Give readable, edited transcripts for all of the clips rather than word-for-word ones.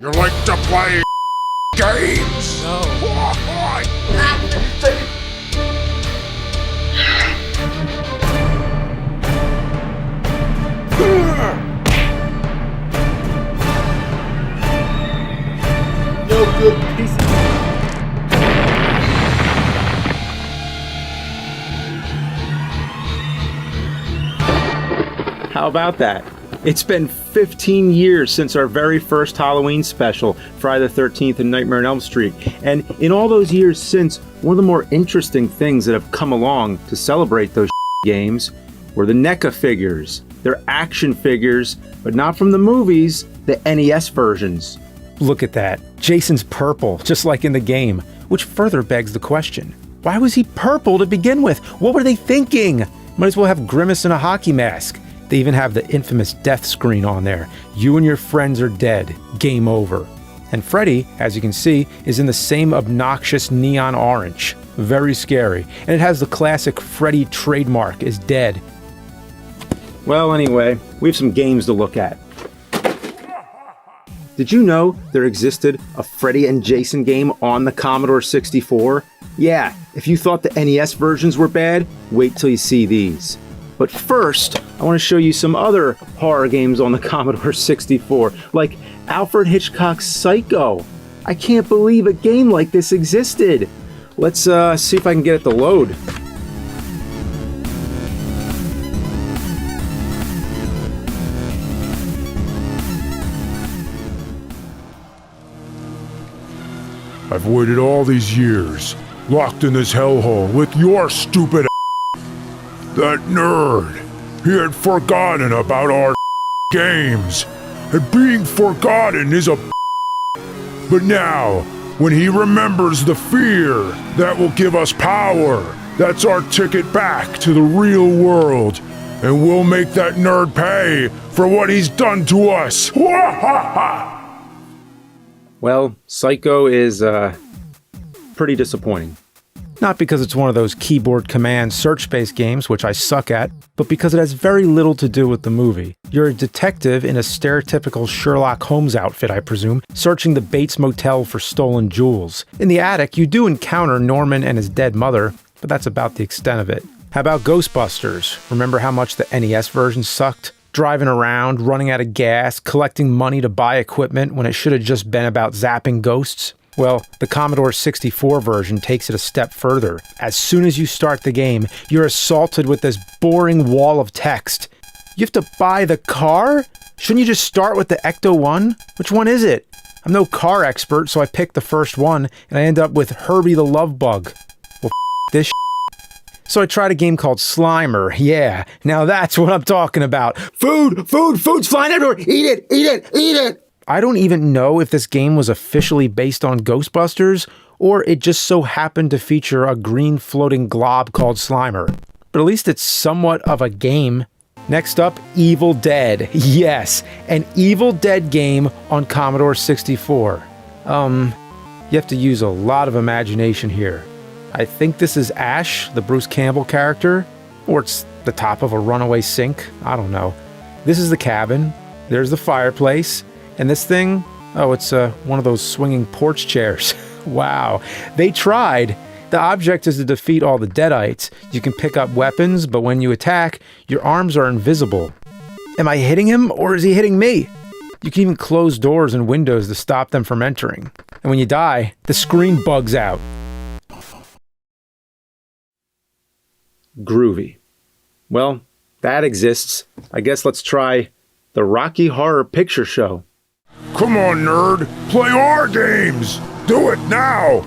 You like to play games? No. No good piece of... How about that? It's been 15 years since our very first Halloween special, Friday the 13th and Nightmare on Elm Street. And in all those years since, one of the more interesting things that have come along to celebrate those games were the NECA figures. They're action figures, but not from the movies, the NES versions. Look at that. Jason's purple, just like in the game, which further begs the question. Why was he purple to begin with? What were they thinking? Might as well have Grimace in a hockey mask. They even have the infamous death screen on there. You and your friends are dead. Game over. And Freddy, as you can see, is in the same obnoxious neon orange. Very scary. And it has the classic Freddy trademark, is dead. Well, anyway, we have some games to look at. Did you know there existed a Freddy and Jason game on the Commodore 64? Yeah, if you thought the NES versions were bad, wait till you see these. But first, I want to show you some other horror games on the Commodore 64, like Alfred Hitchcock's Psycho. I can't believe a game like this existed. Let's see if I can get it to load. I've waited all these years, locked in this hellhole with your stupid That nerd, he had forgotten about our games. And being forgotten is a But now, when he remembers the fear, that will give us power. That's our ticket back to the real world. And we'll make that nerd pay for what he's done to us. Well, Psycho is, pretty disappointing. Not because it's one of those keyboard command search-based games, which I suck at, but because it has very little to do with the movie. You're a detective in a stereotypical Sherlock Holmes outfit, I presume, searching the Bates Motel for stolen jewels. In the attic, you do encounter Norman and his dead mother, but that's about the extent of it. How about Ghostbusters? Remember how much the NES version sucked? Driving around, running out of gas, collecting money to buy equipment when it should have just been about zapping ghosts? Well, the Commodore 64 version takes it a step further. As soon as you start the game, you're assaulted with this boring wall of text. You have to buy the car? Shouldn't you just start with the Ecto-1? Which one is it? I'm no car expert, so I picked the first one, and I end up with Herbie the Love Bug. Well, this So I tried a game called Slimer. Yeah, now that's what I'm talking about. Food's flying everywhere! Eat it! I don't even know if this game was officially based on Ghostbusters, or it just so happened to feature a green floating glob called Slimer. But at least it's somewhat of a game. Next up, Evil Dead. Yes, an Evil Dead game on Commodore 64. You have to use a lot of imagination here. I think this is Ash, the Bruce Campbell character, or it's the top of a runaway sink. I don't know. This is the cabin. There's the fireplace. And this thing, oh, it's one of those swinging porch chairs. Wow. They tried. The object is to defeat all the Deadites. You can pick up weapons, but when you attack, your arms are invisible. Am I hitting him, or is he hitting me? You can even close doors and windows to stop them from entering. And when you die, the screen bugs out. Groovy. Well, that exists. I guess let's try the Rocky Horror Picture Show. Come on, nerd, play our games! Do it now!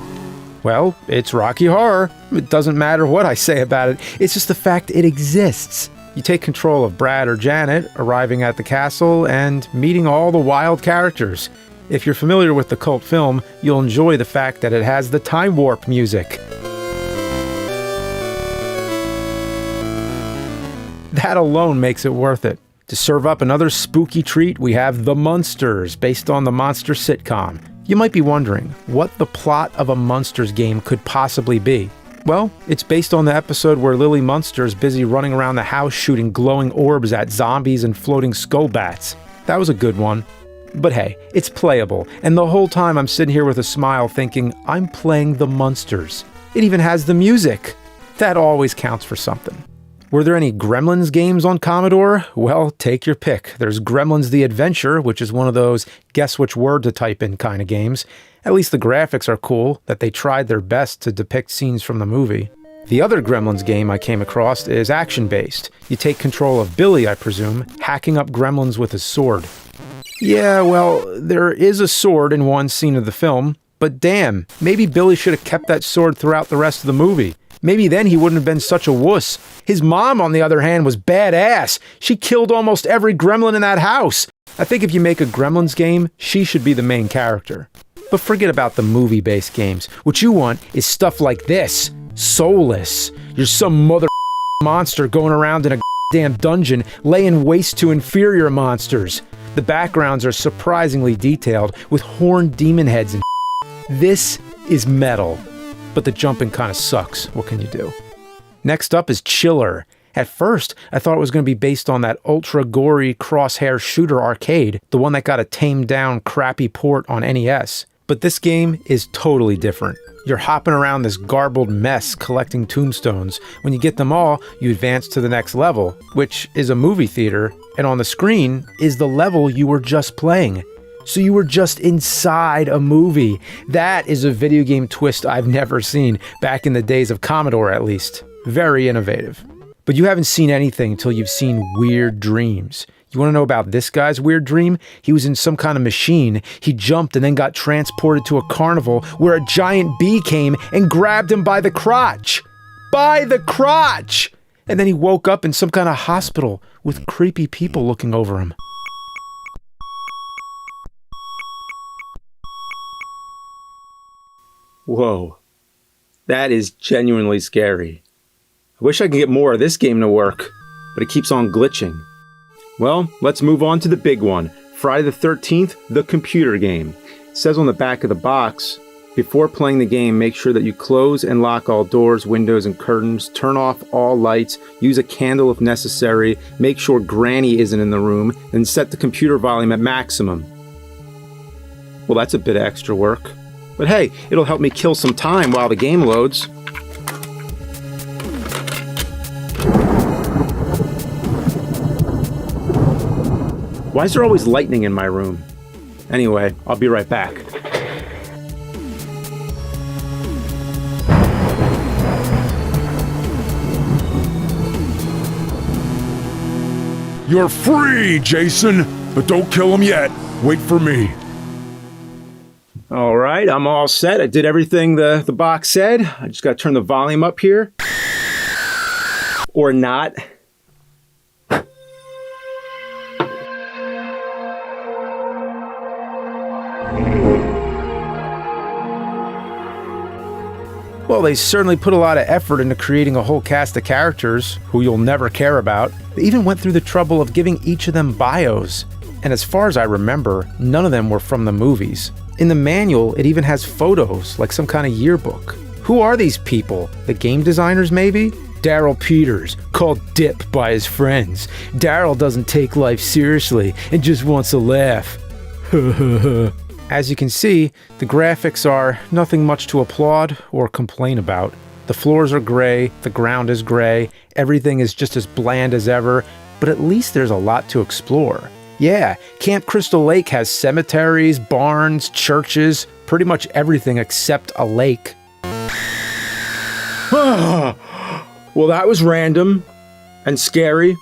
Well, it's Rocky Horror. It doesn't matter what I say about it. It's just the fact it exists. You take control of Brad or Janet, arriving at the castle and meeting all the wild characters. If you're familiar with the cult film, you'll enjoy the fact that it has the time warp music. That alone makes it worth it. To serve up another spooky treat, we have The Munsters, based on the Monster sitcom. You might be wondering what the plot of a Munsters game could possibly be. Well, it's based on the episode where Lily Munster is busy running around the house shooting glowing orbs at zombies and floating skull bats. That was a good one. But hey, it's playable, and the whole time I'm sitting here with a smile thinking, I'm playing the Munsters. It even has the music. That always counts for something. Were there any Gremlins games on Commodore? Well, take your pick. There's Gremlins the Adventure, which is one of those guess which word to type in kind of games. At least the graphics are cool, that they tried their best to depict scenes from the movie. The other Gremlins game I came across is action-based. You take control of Billy, I presume, hacking up gremlins with his sword. Yeah, well, there is a sword in one scene of the film, but damn, maybe Billy should have kept that sword throughout the rest of the movie. Maybe then he wouldn't have been such a wuss. His mom, on the other hand, was badass. She killed almost every gremlin in that house. I think if you make a Gremlins game, she should be the main character. But forget about the movie-based games. What you want is stuff like this. Soulless. You're some mother monster going around in a damn dungeon, laying waste to inferior monsters. The backgrounds are surprisingly detailed, with horned demon heads and This is metal. But the jumping kind of sucks. What can you do? Next up is Chiller. At first, I thought it was going to be based on that ultra-gory crosshair shooter arcade, the one that got a tamed-down, crappy port on NES. But this game is totally different. You're hopping around this garbled mess collecting tombstones. When you get them all, you advance to the next level, which is a movie theater, and on the screen is the level you were just playing. So you were just inside a movie. That is a video game twist I've never seen, back in the days of Commodore at least. Very innovative. But you haven't seen anything until you've seen Weird Dreams. You want to know about this guy's weird dream? He was in some kind of machine. He jumped and then got transported to a carnival where a giant bee came and grabbed him by the crotch. By the crotch! And then he woke up in some kind of hospital with creepy people looking over him. Whoa. That is genuinely scary. I wish I could get more of this game to work, but it keeps on glitching. Well, let's move on to the big one. Friday the 13th, the computer game. It says on the back of the box, before playing the game, make sure that you close and lock all doors, windows, and curtains, turn off all lights, use a candle if necessary, make sure Granny isn't in the room, and set the computer volume at maximum. Well, that's a bit of extra work. But hey, it'll help me kill some time while the game loads. Why is there always lightning in my room? Anyway, I'll be right back. You're free, Jason! But don't kill him yet. Wait for me. All right, I'm all set. I did everything the box said. I just got to turn the volume up here. Or not. Well, they certainly put a lot of effort into creating a whole cast of characters who you'll never care about. They even went through the trouble of giving each of them bios. And as far as I remember, none of them were from the movies. In the manual, it even has photos, like some kind of yearbook. Who are these people? The game designers, maybe? Daryl Peters, called Dip by his friends. Daryl doesn't take life seriously and just wants to laugh. As you can see, the graphics are nothing much to applaud or complain about. The floors are gray, the ground is gray, everything is just as bland as ever, but at least there's a lot to explore. Yeah, Camp Crystal Lake has cemeteries, barns, churches, pretty much everything except a lake. Well, that was random and scary.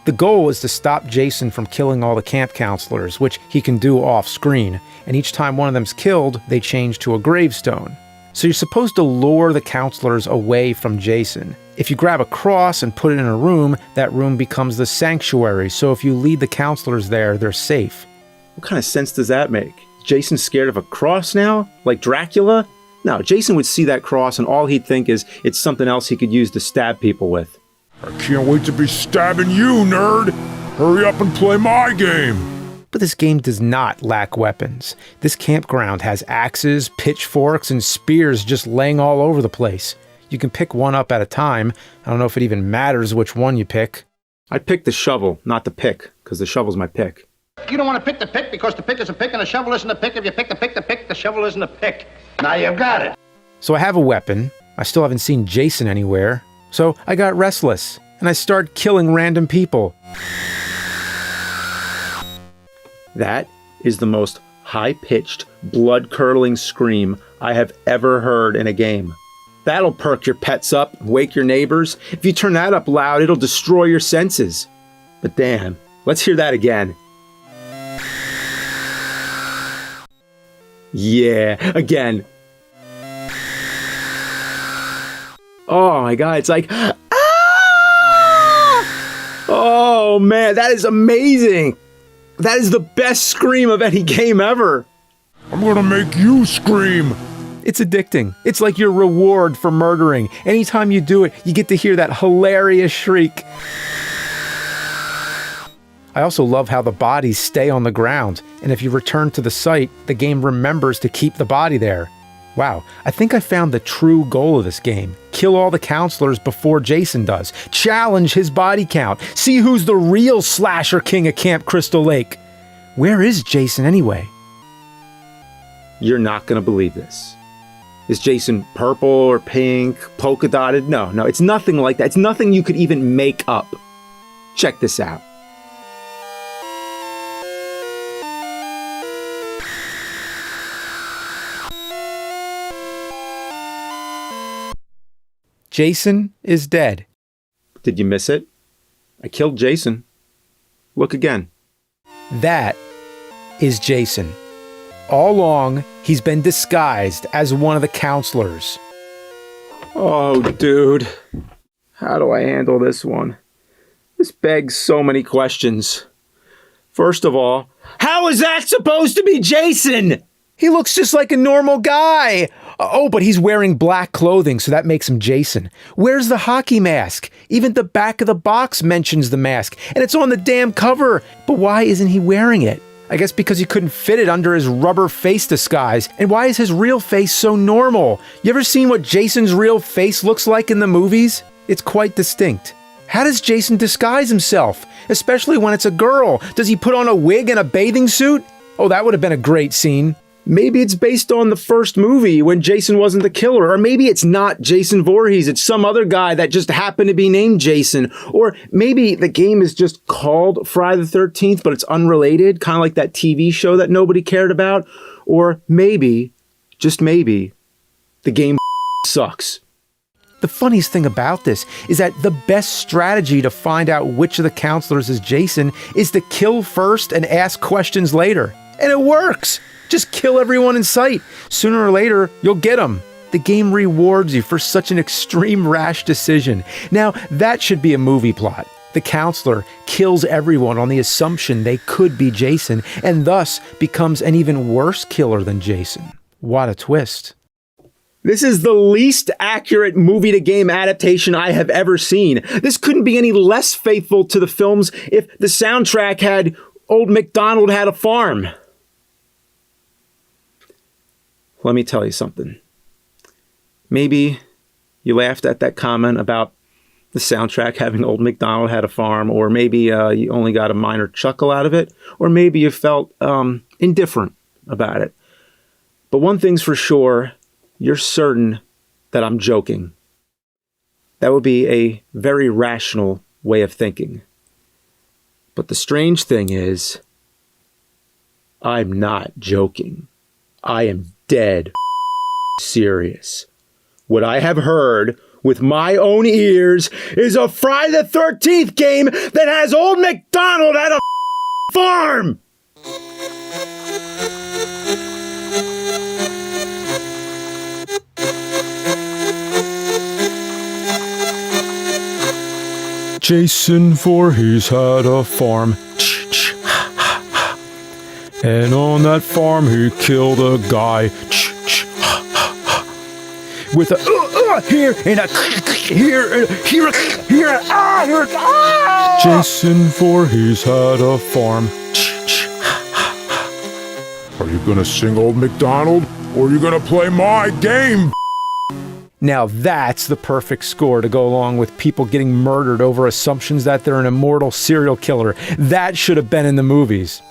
The goal is to stop Jason from killing all the camp counselors, which he can do off-screen, and each time one of them's killed, they change to a gravestone. So you're supposed to lure the counselors away from Jason. If you grab a cross and put it in a room, that room becomes the sanctuary, so if you lead the counselors there, they're safe. What kind of sense does that make? Jason's scared of a cross now? Like Dracula? No, Jason would see that cross and all he'd think is it's something else he could use to stab people with. I can't wait to be stabbing you, nerd! Hurry up and play my game! But this game does not lack weapons. This campground has axes, pitchforks, and spears just laying all over the place. You can pick one up at a time. I don't know if it even matters which one you pick. I'd pick the shovel, not the pick, because the shovel's my pick. You don't want to pick the pick because the pick is a pick and the shovel isn't a pick. If you pick the pick, the shovel isn't a pick. Now you've got it. So I have a weapon. I still haven't seen Jason anywhere. So I got restless, and I started killing random people. That is the most high-pitched, blood-curdling scream I have ever heard in a game. That'll perk your pets up, wake your neighbors. If you turn that up loud, it'll destroy your senses. But damn, let's hear that again. Yeah, again. Oh my god, it's like, ah! Oh man, that is amazing. That is the best scream of any game ever. I'm gonna make you scream. It's addicting. It's like your reward for murdering. Anytime you do it, you get to hear that hilarious shriek. I also love how the bodies stay on the ground, and if you return to the site, the game remembers to keep the body there. Wow, I think I found the true goal of this game. Kill all the counselors before Jason does. Challenge his body count. See who's the real slasher king of Camp Crystal Lake. Where is Jason anyway? You're not gonna believe this. Is Jason purple or pink, polka dotted? No, it's nothing like that. It's nothing you could even make up. Check this out. Jason is dead. Did you miss it? I killed Jason. Look again. That is Jason. All along, he's been disguised as one of the counselors. Oh, dude. How do I handle this one? This begs so many questions. First of all, how is that supposed to be Jason? He looks just like a normal guy. Oh, but he's wearing black clothing, so that makes him Jason. Where's the hockey mask? Even the back of the box mentions the mask, and it's on the damn cover. But why isn't he wearing it? I guess because he couldn't fit it under his rubber face disguise. And why is his real face so normal? You ever seen what Jason's real face looks like in the movies? It's quite distinct. How does Jason disguise himself? Especially when it's a girl. Does he put on a wig and a bathing suit? Oh, that would have been a great scene. Maybe it's based on the first movie when Jason wasn't the killer. Or maybe it's not Jason Voorhees. It's some other guy that just happened to be named Jason. Or maybe the game is just called Friday the 13th, but it's unrelated, kind of like that TV show that nobody cared about. Or maybe, just maybe, the game sucks. The funniest thing about this is that the best strategy to find out which of the counselors is Jason is to kill first and ask questions later. And it works! Just kill everyone in sight. Sooner or later, you'll get them. The game rewards you for such an extreme rash decision. Now, that should be a movie plot. The counselor kills everyone on the assumption they could be Jason, and thus becomes an even worse killer than Jason. What a twist. This is the least accurate movie-to-game adaptation I have ever seen. This couldn't be any less faithful to the films if the soundtrack had Old MacDonald Had a Farm. Let me tell you something. Maybe you laughed at that comment about the soundtrack having Old MacDonald Had a Farm, or maybe you only got a minor chuckle out of it, or maybe you felt indifferent about it. But one thing's for sure, you're certain that I'm joking. That would be a very rational way of thinking. But the strange thing is, I'm not joking. I am dead serious. What I have heard with my own ears is a Friday the 13th game that has Old MacDonald at a farm! Jason Voorhees had a farm. And on that farm he killed a guy. With a here and a here. Jason Voorhees had a farm. Are you gonna sing Old MacDonald, or are you gonna play my game? Now that's the perfect score to go along with people getting murdered over assumptions that they're an immortal serial killer. That should have been in the movies.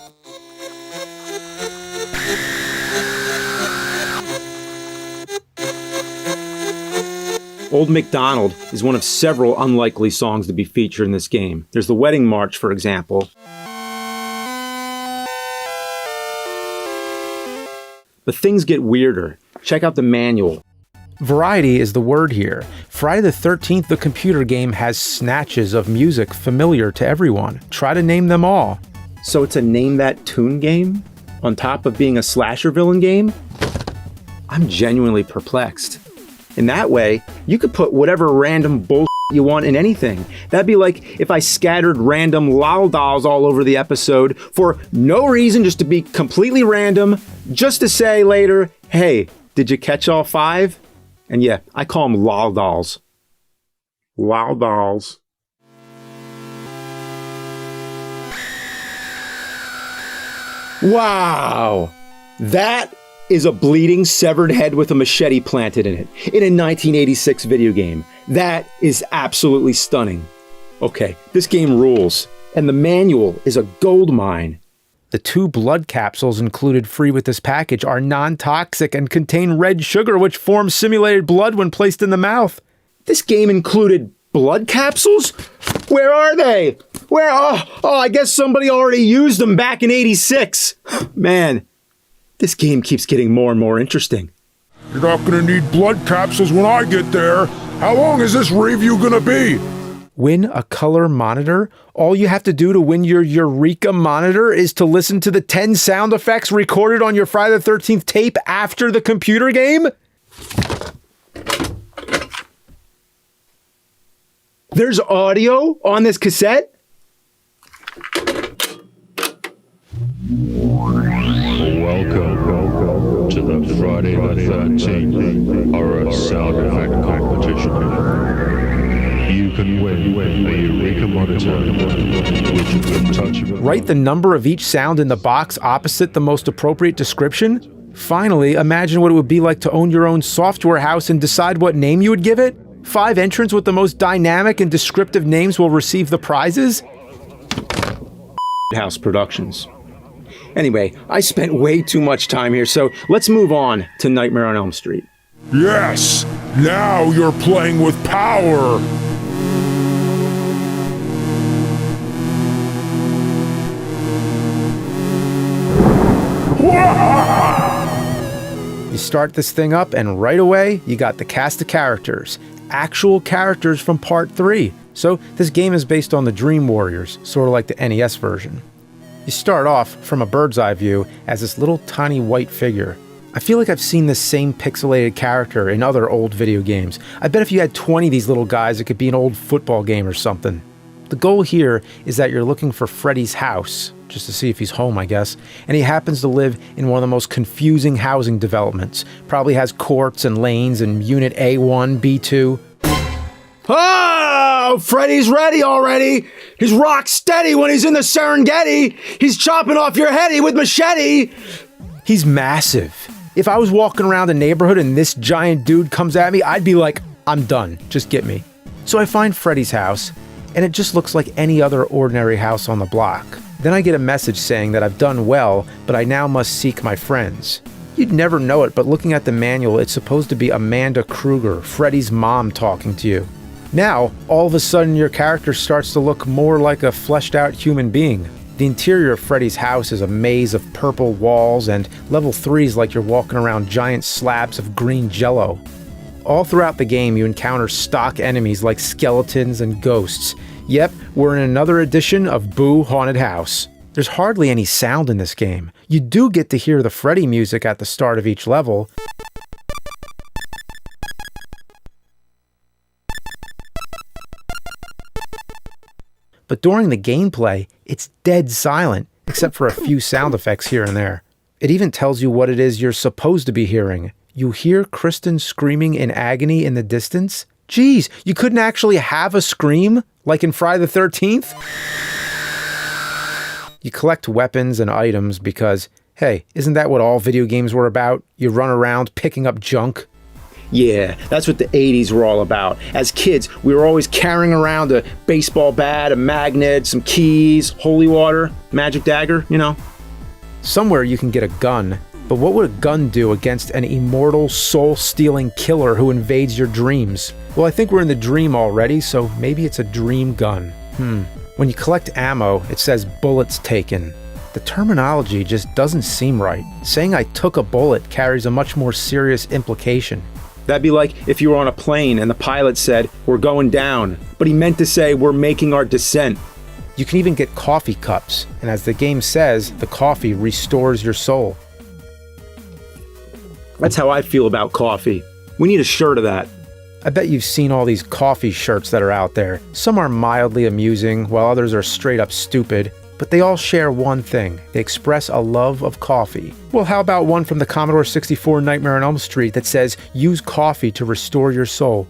Old MacDonald is one of several unlikely songs to be featured in this game. There's the Wedding March, for example. But things get weirder. Check out the manual. Variety is the word here. Friday the 13th, the computer game, has snatches of music familiar to everyone. Try to name them all. So it's a name that tune game? On top of being a slasher villain game? I'm genuinely perplexed. In that way, you could put whatever random bullshit you want in anything. That'd be like if I scattered random lol dolls all over the episode for no reason, just to be completely random, just to say later, hey, did you catch all 5? And yeah, I call them lol dolls. Lol dolls. Wow! That is a bleeding severed head with a machete planted in it in a 1986 video game. That is absolutely stunning. Okay, this game rules, and the manual is a gold mine. The 2 blood capsules included free with this package are non-toxic and contain red sugar, which forms simulated blood when placed in the mouth. This game included blood capsules? Where are they? Where? Oh, I guess somebody already used them back in '86. Man, this game keeps getting more and more interesting. You're not gonna need blood capsules when I get there. How long is this review gonna be? Win a color monitor? All you have to do to win your Eureka monitor is to listen to the 10 sound effects recorded on your Friday the 13th tape after the computer game? There's audio on this cassette? Welcome to the Friday the 13th Horror Sound Effect Competition. You can win a Eureka monitor, which you can touch. Write the number of each sound in the box opposite the most appropriate description? Finally, imagine what it would be like to own your own software house and decide what name you would give it? 5 entrants with the most dynamic and descriptive names will receive the prizes? House Productions. Anyway, I spent way too much time here, so let's move on to Nightmare on Elm Street. Yes! Now you're playing with power! You start this thing up and right away, you got the cast of characters. Actual characters from Part 3. So this game is based on the Dream Warriors, sort of like the NES version. You start off from a bird's eye view as this little tiny white figure. I feel like I've seen this same pixelated character in other old video games. I bet if you had 20 of these little guys, it could be an old football game or something. The goal here is that you're looking for Freddy's house, just to see if he's home, I guess, and he happens to live in one of the most confusing housing developments. Probably has courts and lanes and Unit A1, B2. Oh, Freddy's ready already. He's rock steady when he's in the Serengeti. He's chopping off your heady with machete. He's massive. If I was walking around a neighborhood and this giant dude comes at me, I'd be like, I'm done, just get me. So I find Freddy's house, and it just looks like any other ordinary house on the block. Then I get a message saying that I've done well, but I now must seek my friends. You'd never know it, but looking at the manual, it's supposed to be Amanda Kruger, Freddy's mom, talking to you. Now, all of a sudden your character starts to look more like a fleshed out human being. The interior of Freddy's house is a maze of purple walls, and level 3 is like you're walking around giant slabs of green jello. All throughout the game you encounter stock enemies like skeletons and ghosts. Yep, we're in another edition of Boo Haunted House. There's hardly any sound in this game. You do get to hear the Freddy music at the start of each level. But during the gameplay, it's dead silent, except for a few sound effects here and there. It even tells you what it is you're supposed to be hearing. You hear Kristen screaming in agony in the distance? Geez, you couldn't actually have a scream? Like in Friday the 13th? You collect weapons and items because, hey, isn't that what all video games were about? You run around picking up junk. Yeah, that's what the 80s were all about. As kids, we were always carrying around a baseball bat, a magnet, some keys, holy water, magic dagger, you know. Somewhere you can get a gun, But what would a gun do against an immortal, soul-stealing killer who invades your dreams? Well, I think we're in the dream already, so maybe it's a dream gun. When you collect ammo, it says bullets taken. The terminology just doesn't seem right. Saying I took a bullet carries a much more serious implication. That'd be like if you were on a plane and the pilot said, "We're going down," but he meant to say, "We're making our descent." You can even get coffee cups, and as the game says, the coffee restores your soul. That's how I feel about coffee. We need a shirt of that. I bet you've seen all these coffee shirts that are out there. Some are mildly amusing, while others are straight up stupid, but they all share one thing. They express a love of coffee. Well, how about one from the Commodore 64 Nightmare on Elm Street that says, "Use coffee to restore your soul"?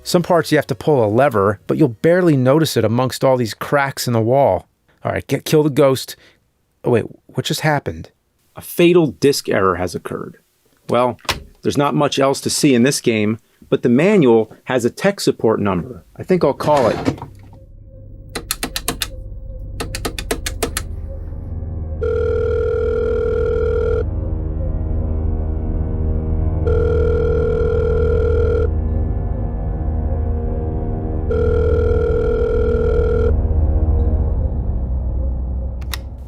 Some parts you have to pull a lever, but you'll barely notice it amongst all these cracks in the wall. Alright, kill the ghost. Oh wait, what just happened? A fatal disk error has occurred. Well, there's not much else to see in this game, but the manual has a tech support number. I think I'll call it.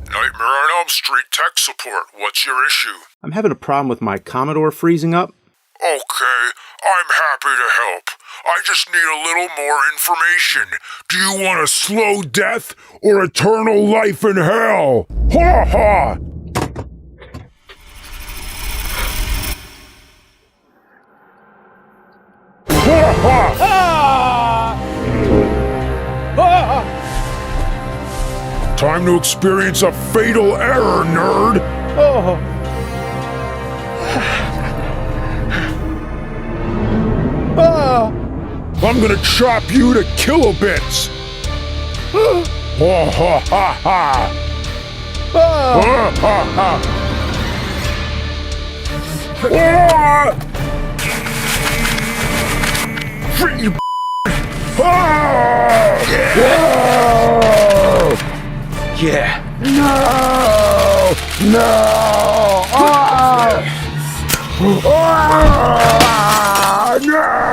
Nightmare on Elm Street tech support. What's your issue? I'm having a problem with my Commodore freezing up. Okay, I'm happy to help. I just need a little more information. Do you want a slow death or eternal life in hell? Ha ha! Ha ha! Time to experience a fatal error, nerd! I'm gonna chop you to kilobits! Ha ha ha ha! Ha ha ha! Free you! Yeah. No! No! Oh! Oh! No!